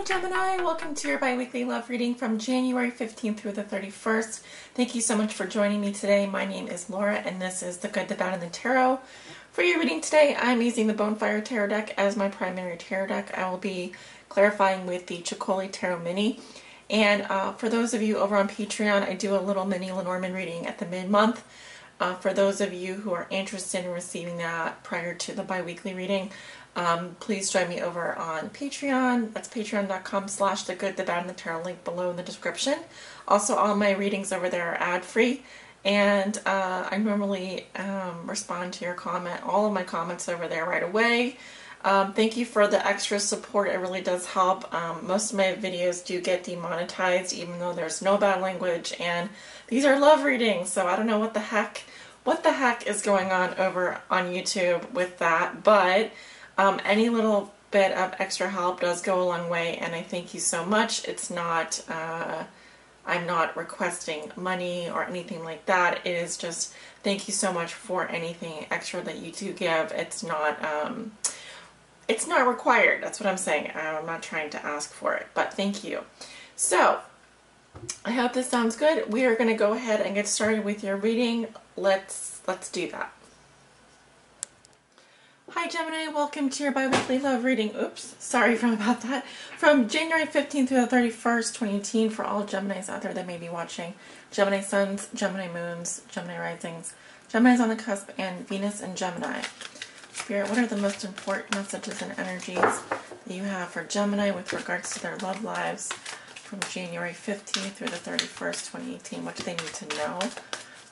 Hi Gemini, welcome to your bi-weekly love reading from January 15th through the 31st. Thank you so much for joining me today. My name is Laura and this is The Good, the Bad, and the Tarot. For your reading today, I'm using the Bonfire Tarot deck as my primary tarot deck. I will be clarifying with the Chicoli Tarot Mini. And for those of you over on Patreon, I do a little mini Lenormand reading at the mid-month. For those of you who are interested in receiving that prior to the bi-weekly reading, please join me over on Patreon. That's patreon.com/the good, the bad, and the tarot, link below in the description. Also, all my readings over there are ad-free, and I normally respond to your comment, all of my comments over there right away. Thank you for the extra support. It really does help. Most of my videos do get demonetized even though there's no bad language, and these are love readings, so I don't know what the heck is going on over on YouTube with that, but any little bit of extra help does go a long way, and I thank you so much. It's not, I'm not requesting money or anything like that. It is just thank you so much for anything extra that you do give. It's not required. That's what I'm saying. I'm not trying to ask for it, but thank you. So, I hope this sounds good. We are going to go ahead and get started with your reading. Let's do that. Hi Gemini, welcome to your bi-weekly love reading. Oops, sorry about that. From January 15th through the 31st, 2018, for all Geminis out there that may be watching. Gemini Suns, Gemini Moons, Gemini Risings, Gemini's on the cusp, and Venus and Gemini. Spirit, what are the most important messages and energies that you have for Gemini with regards to their love lives from January 15th through the 31st, 2018? What do they need to know?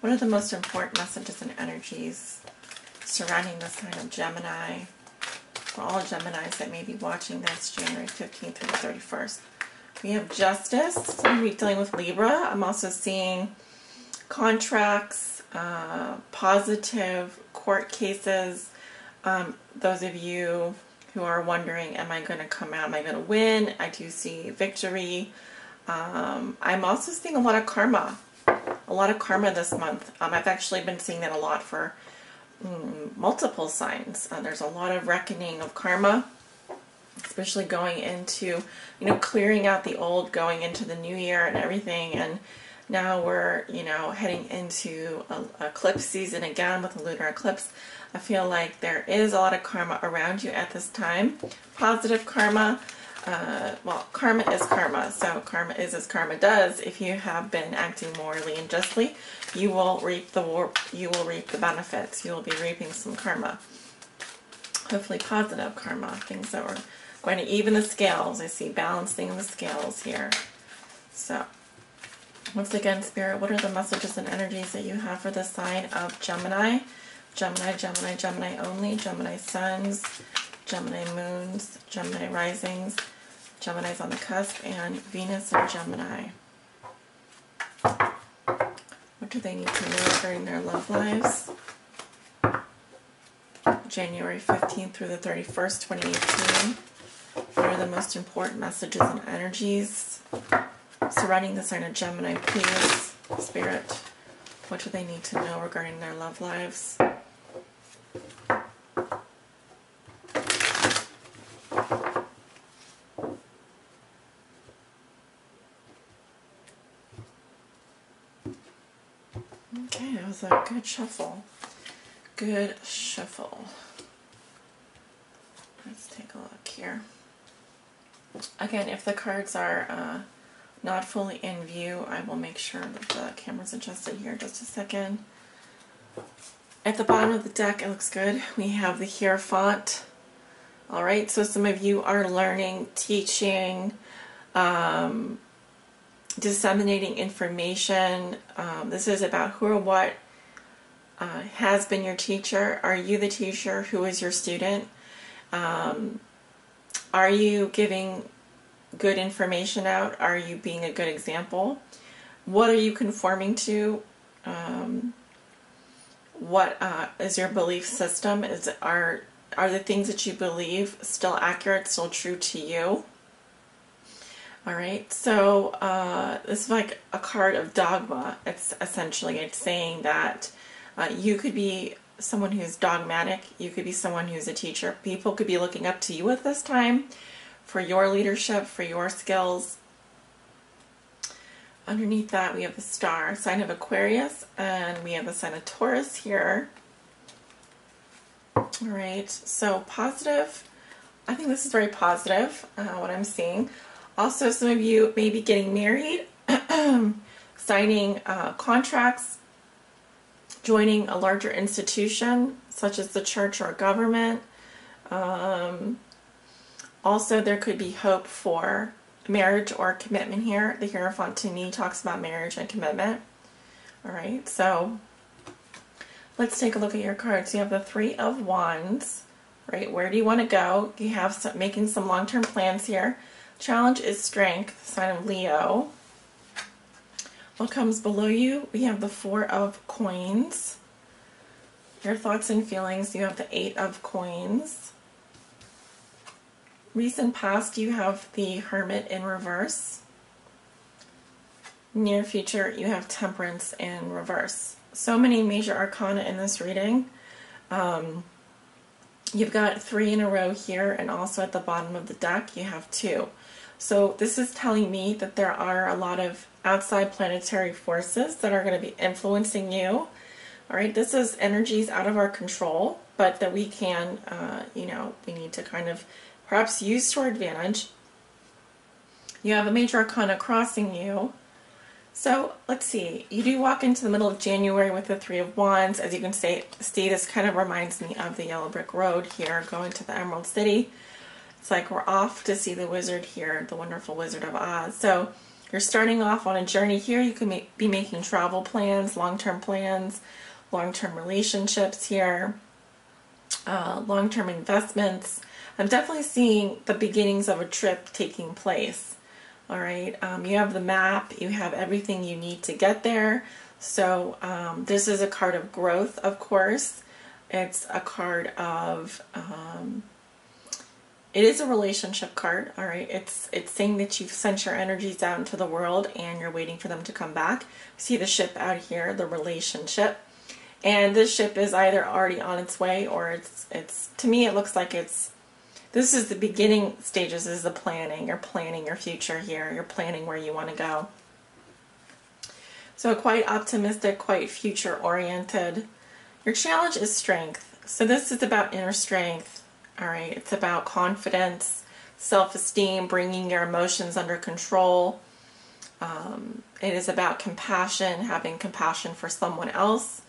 What are the most important messages and energies surrounding the sign of Gemini for all Geminis that may be watching this January 15th through the 31st? We have Justice. Some of you dealing with Libra. I'm also seeing contracts, positive court cases. Those of you who are wondering, am I going to come out? Am I going to win? I do see victory. I'm also seeing a lot of karma. A lot of karma this month. I've actually been seeing that a lot for multiple signs. There's a lot of reckoning of karma, especially going into, clearing out the old, going into the new year and everything. And now we're, heading into a eclipse season again with a lunar eclipse. I feel like there is a lot of karma around you at this time. Positive karma. Well, karma is karma, so karma is as karma does. If you have been acting morally and justly, you will reap the benefits. You will be reaping some karma. Hopefully positive karma, things that are going to even the scales. I see balancing the scales here. So, once again, Spirit, what are the messages and energies that you have for the sign of Gemini? Gemini, Gemini, Gemini only, Gemini Suns, Gemini Moons, Gemini Risings, Gemini's on the cusp, and Venus and Gemini. What do they need to know regarding their love lives? January 15th through the 31st, 2018. What are the most important messages and energies surrounding the sign of Gemini, please? Spirit, what do they need to know regarding their love lives? Okay, that was a good shuffle. Good shuffle. Let's take a look here. Again, if the cards are not fully in view, I will make sure that the camera's adjusted here. Just a second. At the bottom of the deck, it looks good. We have the Hierophant. Alright, so some of you are learning, teaching, disseminating information. This is about who or what has been your teacher. Are you the teacher? Who is your student? Are you giving good information out? Are you being a good example? What are you conforming to? What is your belief system? Are the things that you believe still accurate, still true to you? Alright, so this is like a card of dogma. It's saying that you could be someone who's dogmatic, you could be someone who's a teacher. People could be looking up to you at this time for your leadership, for your skills. Underneath that, we have the star, sign of Aquarius, and we have the sign of Taurus here. All right, so positive. I think this is very positive, what I'm seeing. Also, some of you may be getting married, signing contracts, joining a larger institution, such as the church or government. Also, there could be hope for marriage or commitment here. The Hierophant to me talks about marriage and commitment. All right, so let's take a look at your cards. You have the Three of Wands, right? Where do you want to go? You have making some long-term plans here. Challenge is strength, sign of Leo. What comes below you? We have the Four of Coins. Your thoughts and feelings, you have the Eight of Coins. Recent past, you have the Hermit in reverse. Near future, you have Temperance in reverse. So many major arcana in this reading. You've got 3 in a row here, and also at the bottom of the deck, you have 2. So this is telling me that there are a lot of outside planetary forces that are going to be influencing you. All right, this is energies out of our control, but that we can, you know, we need to kind of perhaps use to our advantage. You have a major arcana crossing you. So let's see, you do walk into the middle of January with the Three of Wands. As you can see, this kind of reminds me of the Yellow Brick Road here, going to the Emerald City. It's like we're off to see the wizard here, the wonderful Wizard of Oz. So you're starting off on a journey here. You can be making travel plans, long-term relationships here, long-term investments. I'm definitely seeing the beginnings of a trip taking place. All right, you have the map, you have everything you need to get there. So this is a card of growth, of course. It's a card of, it is a relationship card, all right? It's saying that you've sent your energies out into the world and you're waiting for them to come back. See the ship out here, the relationship. And this ship is either already on its way, or it's to me it looks like this is the beginning stages, is the planning. You're planning your future here. You're planning where you want to go. So quite optimistic, quite future oriented. Your challenge is strength. So this is about inner strength. All right, it's about confidence, self-esteem, bringing your emotions under control. It is about compassion, having compassion for someone else.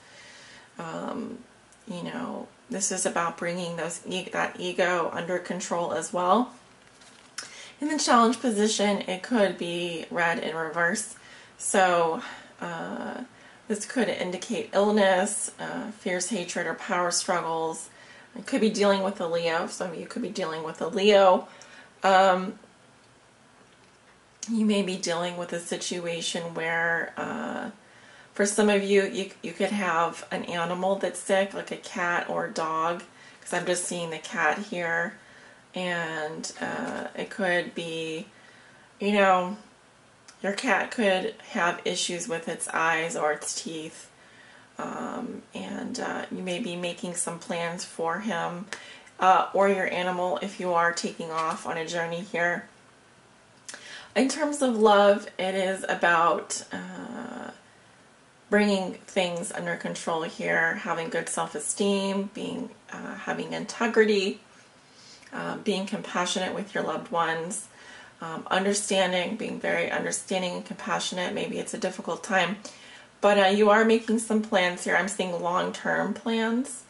You know, this is about bringing that ego under control as well. In the challenge position, it could be read in reverse. So this could indicate illness, fierce hatred, or power struggles. It could be dealing with a Leo. Some of you could be dealing with a Leo. You may be dealing with a situation where for some of you, you could have an animal that's sick, like a cat or a dog, because I'm just seeing the cat here. And it could be, you know, your cat could have issues with its eyes or its teeth. And you may be making some plans for him or your animal if you are taking off on a journey here. In terms of love, it is about bringing things under control here, having good self-esteem, having integrity, being compassionate with your loved ones, understanding, being very understanding and compassionate. Maybe it's a difficult time, but you are making some plans here. I'm seeing long-term plans.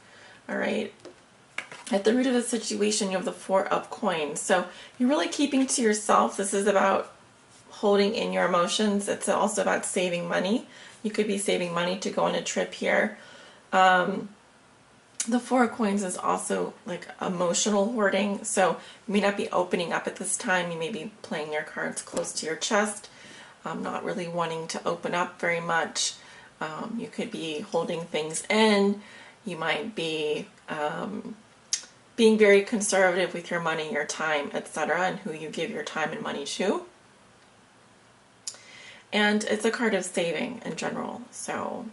All right. At the root of the situation, you have the Four of Coins. So you're really keeping to yourself. This is about holding in your emotions. It's also about saving money. You could be saving money to go on a trip here. The Four of Coins is also like emotional hoarding. So you may not be opening up at this time. You may be playing your cards close to your chest, not really wanting to open up very much. You could be holding things in. You might be being very conservative with your money, your time, etc., and who you give your time and money to. And it's a card of saving in general. So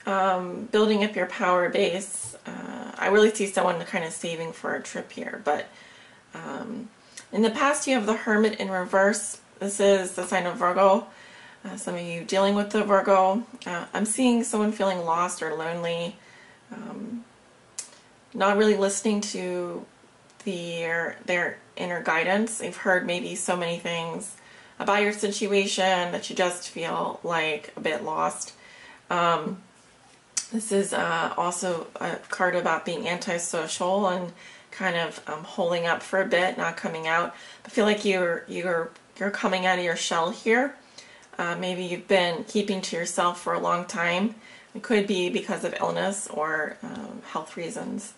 building up your power base. I really see someone kind of saving for a trip here, but In the past, you have the Hermit in reverse. This is the sign of Virgo. Some of you dealing with the Virgo. I'm seeing someone feeling lost or lonely, not really listening to their inner guidance. They've heard maybe so many things about your situation that you just feel like a bit lost. This is also a card about being antisocial and kind of holding up for a bit, not coming out. I feel like you're coming out of your shell here. Maybe you've been keeping to yourself for a long time. It could be because of illness or health reasons.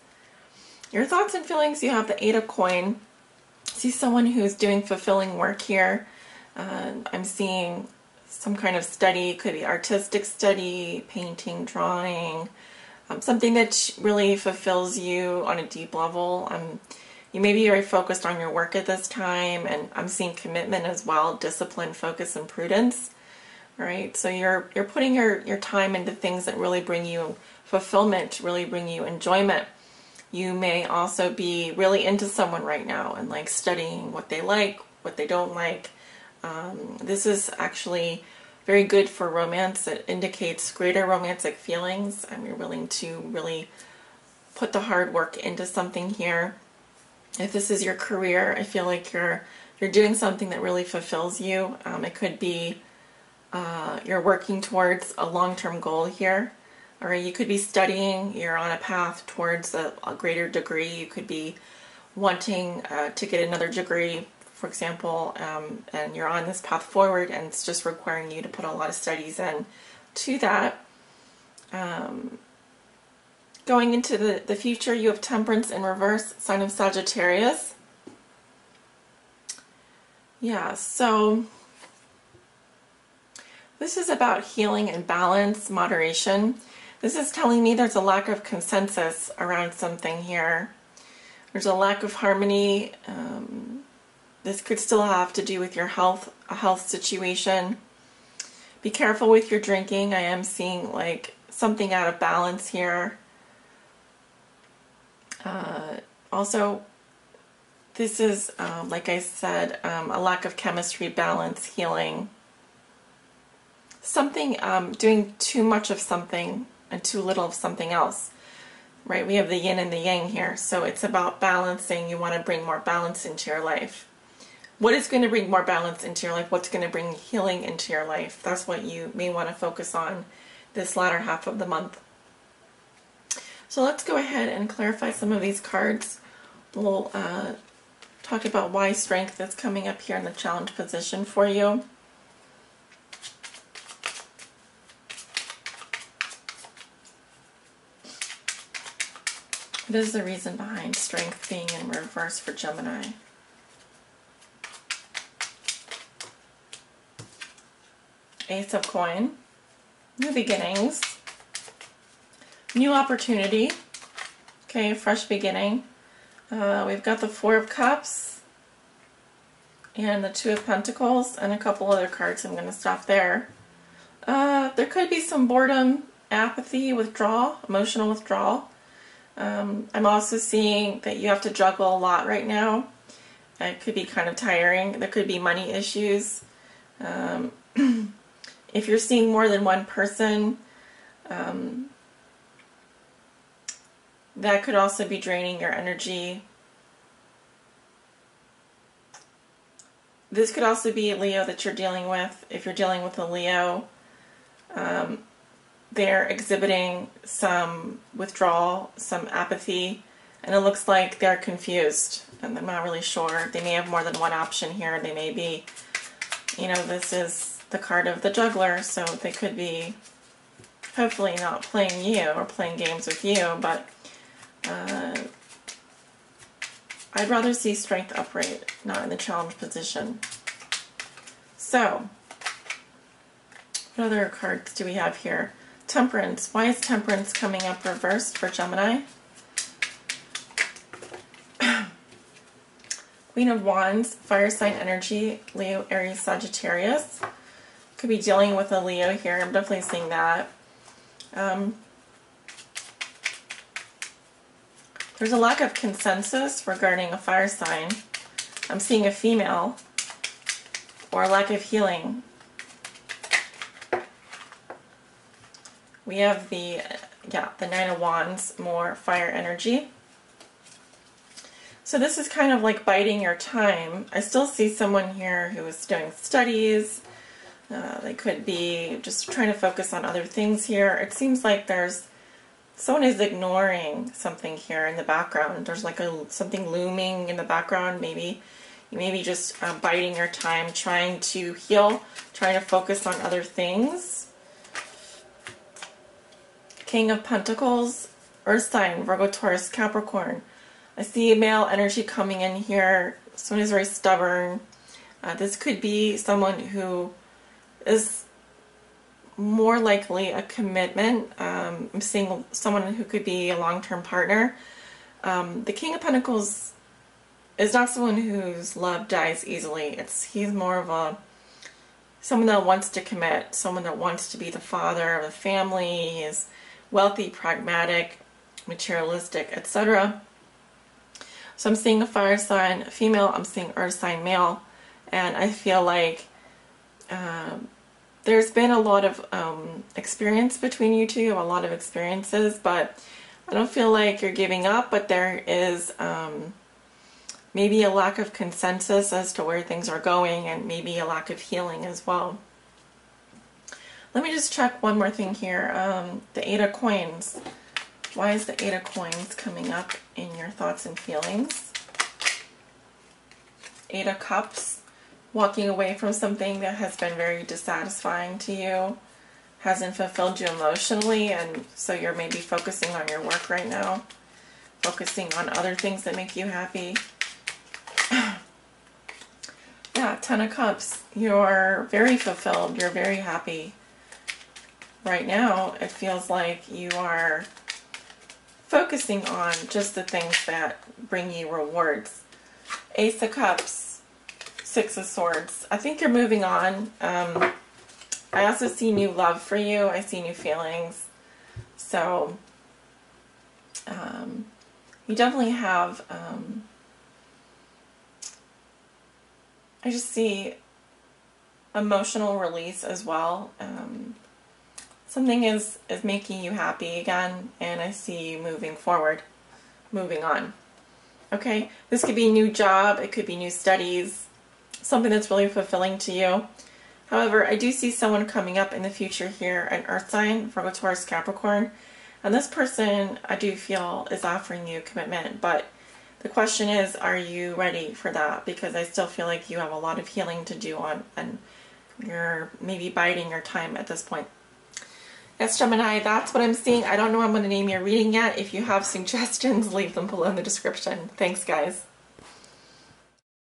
Your thoughts and feelings, you have the 8 of Coin. See someone who's doing fulfilling work here. I'm seeing some kind of study. It could be artistic study, painting, drawing, something that really fulfills you on a deep level. You may be very focused on your work at this time, and I'm seeing commitment as well, discipline, focus, and prudence. All right, so you're putting your time into things that really bring you fulfillment, really bring you enjoyment. You may also be really into someone right now and like studying what they like, what they don't like. This is actually very good for romance. It indicates greater romantic feelings. You're willing to really put the hard work into something here. If this is your career, I feel like you're doing something that really fulfills you. It could be you're working towards a long-term goal here. All right, you could be studying. You're on a path towards a greater degree. You could be wanting to get another degree, for example, and you're on this path forward, and it's just requiring you to put a lot of studies in to that. Going into the future, you have Temperance in reverse, sign of Sagittarius. Yeah, so this is about healing and balance, moderation. This is telling me there's a lack of consensus around something here. There's a lack of harmony. This could still have to do with your health, a health situation. Be careful with your drinking. I am seeing like something out of balance here. Also, this is, like I said, a lack of chemistry, balance, healing. Something, doing too much of something and too little of something else. Right? We have the yin and the yang here. So it's about balancing. You want to bring more balance into your life. What is going to bring more balance into your life? What's going to bring healing into your life? That's what you may want to focus on this latter half of the month. So let's go ahead and clarify some of these cards. We'll talk about why strength is coming up here in the challenge position for you. What is the reason behind strength being in reverse for Gemini? Ace of Coin, new beginnings, new opportunity, okay, fresh beginning. We've got the 4 of Cups and the 2 of Pentacles and a couple other cards. I'm going to stop there. There could be some boredom, apathy, withdrawal, emotional withdrawal. I'm also seeing that you have to juggle a lot right now. It could be kind of tiring. There could be money issues. If you're seeing more than one person, that could also be draining your energy. This could also be a Leo that you're dealing with. If you're dealing with a Leo, they're exhibiting some withdrawal, some apathy, and it looks like they're confused and they're not really sure. They may have more than one option here. They may be, you know, this is the card of the juggler, so they could be hopefully not playing you or playing games with you, but I'd rather see strength upright, not in the challenge position. So, what other cards do we have here? Temperance. Why is Temperance coming up reversed for Gemini? Queen of Wands, fire sign energy, Leo, Aries, Sagittarius. Could be dealing with a Leo here. I'm definitely seeing that. There's a lack of consensus regarding a fire sign. I'm seeing a female or lack of healing. We have the Nine of Wands, more fire energy. So this is kind of like biding your time. I still see someone here who is doing studies. They could be just trying to focus on other things here. It seems like someone is ignoring something here in the background. There's like something looming in the background. Maybe you may be just biding your time, trying to heal, trying to focus on other things. King of Pentacles, Earth sign, Virgo, Taurus, Capricorn. I see male energy coming in here. Someone is very stubborn. This could be someone who is more likely a commitment. I'm seeing someone who could be a long-term partner. The King of Pentacles is not someone whose love dies easily. He's more of someone that wants to commit, someone that wants to be the father of a family. He is wealthy, pragmatic, materialistic, etc. So I'm seeing a fire sign female, I'm seeing earth sign male, and I feel like there's been a lot of experience between you two, a lot of experiences, but I don't feel like you're giving up, but there is maybe a lack of consensus as to where things are going, and maybe a lack of healing as well. Let me just check one more thing here. The Eight of Coins. Why is the Eight of Coins coming up in your thoughts and feelings? Eight of Cups. Walking away from something that has been very dissatisfying to you, hasn't fulfilled you emotionally, and so you're maybe focusing on your work right now, focusing on other things that make you happy. Yeah, Ten of Cups. You're very fulfilled, you're very happy. Right now, it feels like you are focusing on just the things that bring you rewards. Ace of Cups, Six of Swords. I think you're moving on. I also see new love for you. I see new feelings. So, you definitely have, I just see emotional release as well. Something is making you happy again, and I see you moving forward, moving on. Okay, this could be a new job, it could be new studies, something that's really fulfilling to you. However, I do see someone coming up in the future here, an earth sign, Virgo, Taurus, Capricorn, and this person I do feel is offering you commitment, but the question is, are you ready for that? Because I still feel like you have a lot of healing to do on, and you're maybe biding your time at this point. Yes, Gemini, that's what I'm seeing. I don't know I'm going to name your reading yet. If you have suggestions, leave them below in the description. Thanks, guys.